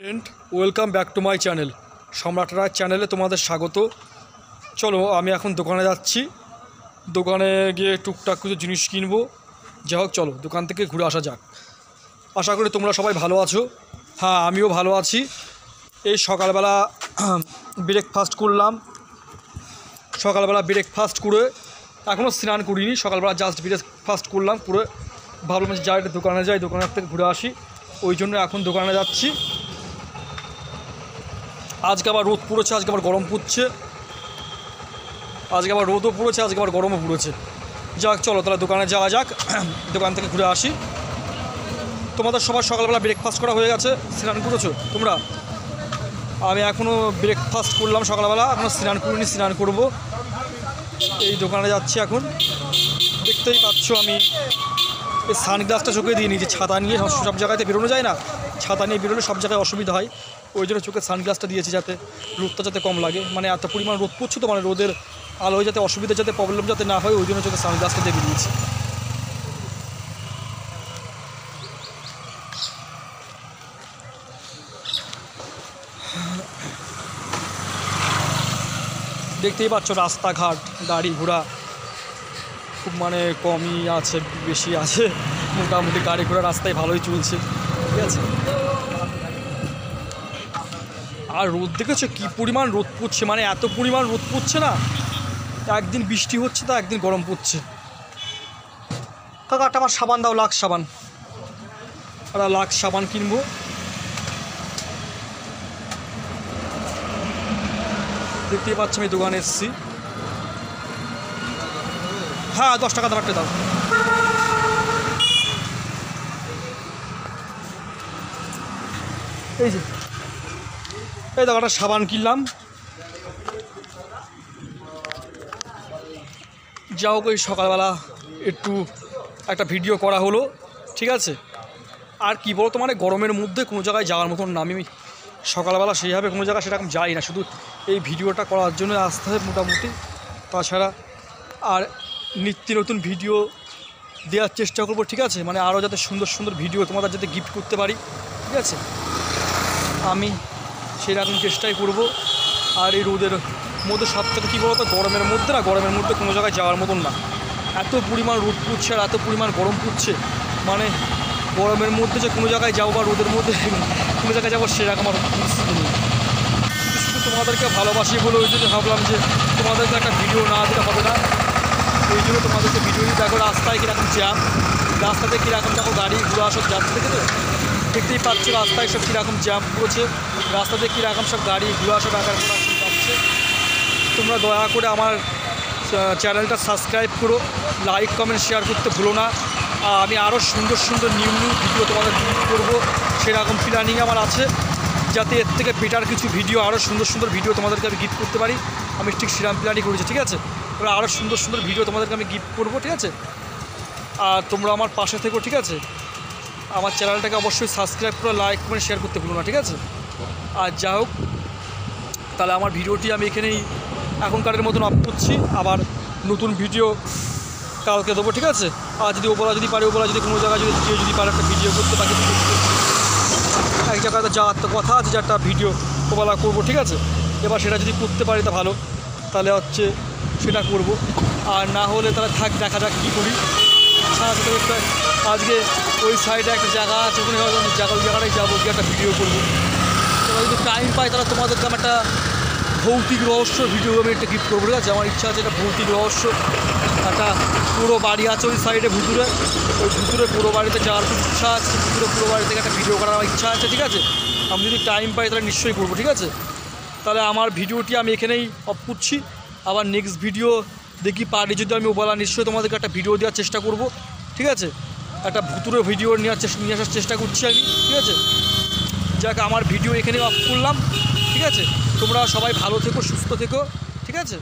Friend, welcome back to my channel. সম্রাট রায় চ্যানেলে তোমাদের স্বাগত। চলো, আমি এখন দোকানে যাচ্ছি। দোকানে গিয়ে টুকটাক কিছু জিনিস কিনবো। যাই হোক, চলো দোকান থেকে ঘুরে আসা যাক। আশা করি তোমরা সবাই ভালো আছো। হ্যাঁ, আমিও ভালো আছি। এই সকালবেলা ব্রেকফাস্ট করলাম। সকালবেলা ব্রেকফাস্ট করে এখনও স্নান করিনি। সকালবেলা জাস্ট ব্রেকফাস্ট করলাম, করে ভাবলাম যে যাই দোকানে যাই, দোকানের থেকে ঘুরে আসি। ওই জন্য এখন দোকানে যাচ্ছি। আজকে আবার রোদ পড়েছে, আজকে আবার গরম পড়ছে। আজকে আবার রোদও পড়েছে, আজকে আবার গরমও পড়েছে। যাক, চলো তাহলে দোকানে যাওয়া যাক, দোকান থেকে ঘুরে আসি। তোমাদের সবার সকালবেলা ব্রেকফাস্ট করা হয়ে গেছে? স্নান করেছো তোমরা? আমি এখনও ব্রেকফাস্ট করলাম সকালবেলা, এখনও স্নান করিনি, স্নান করব। এই দোকানে যাচ্ছি এখন। দেখতেই পাচ্ছ আমি এই সানগ্লাসটা চোখে দিয়ে নিয়েছি। ছাতা নিয়ে সব জায়গাতে বেরোনো যায় না, ছাতা নিয়ে বেরোলে সব জায়গায় অসুবিধা হয়। ওই জন্য চোখে সানগ্লাসটা দিয়েছি, যাতে রোদটা যাতে কম লাগে। মানে এত পরিমাণ রোদ পড়ছে তো, মানে রোদের আলোয় যাতে অসুবিধা, যাতে প্রবলেম যাতে না হয়, ওই জন্য চোখে সানগ্লাসটা দিয়ে বেরিয়েছি। দেখতেই পাচ্ছ রাস্তাঘাট, গাড়ি ঘোড়া খুব মানে কমই আছে, বেশি আছে মোটামুটি। গাড়ি ঘোড়া রাস্তায় ভালোই চলছে, ঠিক আছে। আর রোদ দেখেছো কী পরিমাণ রোদ পড়ছে, মানে এত পরিমাণ রোদ পড়ছে না। একদিন বৃষ্টি হচ্ছে তো একদিন গরম পড়ছে। কাকা, একটা আমার সাবান দাও, লাক্স সাবান। একটা লাক্স সাবান কিনবো। দেখতেই পাচ্ছি আমি দোকানে এসেছি। হ্যাঁ, 10 টাকা দাও, একটা দাও। এই যে এই দেখো, একটা সাবান কিনলাম। যা হোক, ওই সকালবেলা একটু একটা ভিডিও করা হলো, ঠিক আছে। আর কি বলো তো, মানে গরমের মধ্যে কোনো জায়গায় যাওয়ার মতন না। আমি সকালবেলা সেইভাবে কোনো জায়গায় সেরকম যাই না, শুধু এই ভিডিওটা করার জন্য আসতে হয় মোটামুটি। তাছাড়া আর নিত্য নতুন ভিডিও দেওয়ার চেষ্টা করবো, ঠিক আছে। মানে আরও যাতে সুন্দর সুন্দর ভিডিও তোমাদের যাতে গিফট করতে পারি, ঠিক আছে। আমি সেরকম চেষ্টাই করব। আর এই রোদের মধ্যে সবথেকে কী বলো তো, গরমের মধ্যে কোনো জায়গায় যাওয়ার মতন না। এত পরিমাণ রোদ পড়ছে আর এত পরিমাণ গরম পড়ছে, মানে গরমের মধ্যে যে কোনো জায়গায় যাবো বা রোদের মধ্যে কোনো জায়গায় যাবো সেরকম আমার পরিস্থিতি নেই। শুধু তোমাদেরকে ভালোবাসি বলে ওই জন্য ভাবলাম যে তোমাদেরকে একটা ভিডিও না দিলে হবে না। ওই জন্য তোমাদেরকে ভিডিও দিই। দেখো রাস্তায় কীরকম জ্যাম, রাস্তাতে কীরকম দেখো গাড়ি ঘোড়া সব যাচ্ছে, থেকে তো দেখতেই পাচ্ছ রাস্তায় সব কীরকম জ্যাম পড়েছে। রাস্তাতে কীরকম সব গাড়ি ঘোড়া সব একার ঘোড়া সব যাচ্ছে। তোমরা দয়া করে আমার চ্যানেলটা সাবস্ক্রাইব করো, লাইক কমেন্ট শেয়ার করতে ভুলো না। আমি আরও সুন্দর সুন্দর নিউ ভিডিও তোমাদের গিফট করবো, সেরকম প্ল্যানিং আমার আছে, যাতে এর থেকে বেটার কিছু ভিডিও, আরও সুন্দর সুন্দর ভিডিও তোমাদেরকে আমি গিফট করতে পারি। আমি ঠিক সেরকম প্ল্যানিং করেছি, ঠিক আছে। এবার আরও সুন্দর সুন্দর ভিডিও তোমাদেরকে আমি গিফট করবো, ঠিক আছে। আর তোমরা আমার পাশে থেকো, ঠিক আছে। আমার চ্যানেলটাকে অবশ্যই সাবস্ক্রাইব করে লাইক কমেন্ট শেয়ার করতে ভুলো না, ঠিক আছে। আর যা হোক, তাহলে আমার ভিডিওটি আমি এখানেই এখনকারের মতন আপ করছি। আবার নতুন ভিডিও কালকে দেবো, ঠিক আছে। আর যদি ওপরা যদি পারে, ওপরা যদি কোনো জায়গায় যদি পারে একটা ভিডিও করতে পারি, এক জায়গাতে যাওয়ার তো কথা আছে যে একটা ভিডিও ওপরা করবো, ঠিক আছে। এবার সেটা যদি করতে পারি তা ভালো, তাহলে হচ্ছে সেটা করব। আর না হলে তাহলে দেখা যাক কী করি। আজকে ওই সাইডে একটা জায়গা আছে, ওখানে ওই জায়গাটায় যাবো, গিয়ে একটা ভিডিও করবো। এবার যদি টাইম পাই তাহলে তোমাদেরকে আমি একটা ভৌতিক রহস্য ভিডিও আমি একটা গিফট করবো, ঠিক আছে। আমার ইচ্ছা আছে একটা ভৌতিক রহস্য, একটা পুরো বাড়ি আছে ওই সাইডে ভুতুরে, ওই ভুতুরে পুরো বাড়িতে যাওয়ার খুব ইচ্ছা আছে। পুরো বাড়ি থেকে একটা ভিডিও করার আমার ইচ্ছা আছে, ঠিক আছে। আমি যদি টাইম পাই তাহলে নিশ্চয়ই করবো, ঠিক আছে। তাহলে আমার ভিডিওটি আমি এখানেই অফ করছি। আবার নেক্সট ভিডিও দেখি পারি যদি আমি ওবেলা নিশ্চয়ই তোমাদেরকে একটা ভিডিও দেওয়ার চেষ্টা করব, ঠিক আছে। একটা ভুতুরে ভিডিও নিয়ে আসার চেষ্টা করছি আমি, ঠিক আছে। যাক, আমার ভিডিও এখানেই অফ করলাম, ঠিক আছে। তোমরা সবাই ভালো থেকো, সুস্থ থেকো, ঠিক আছে।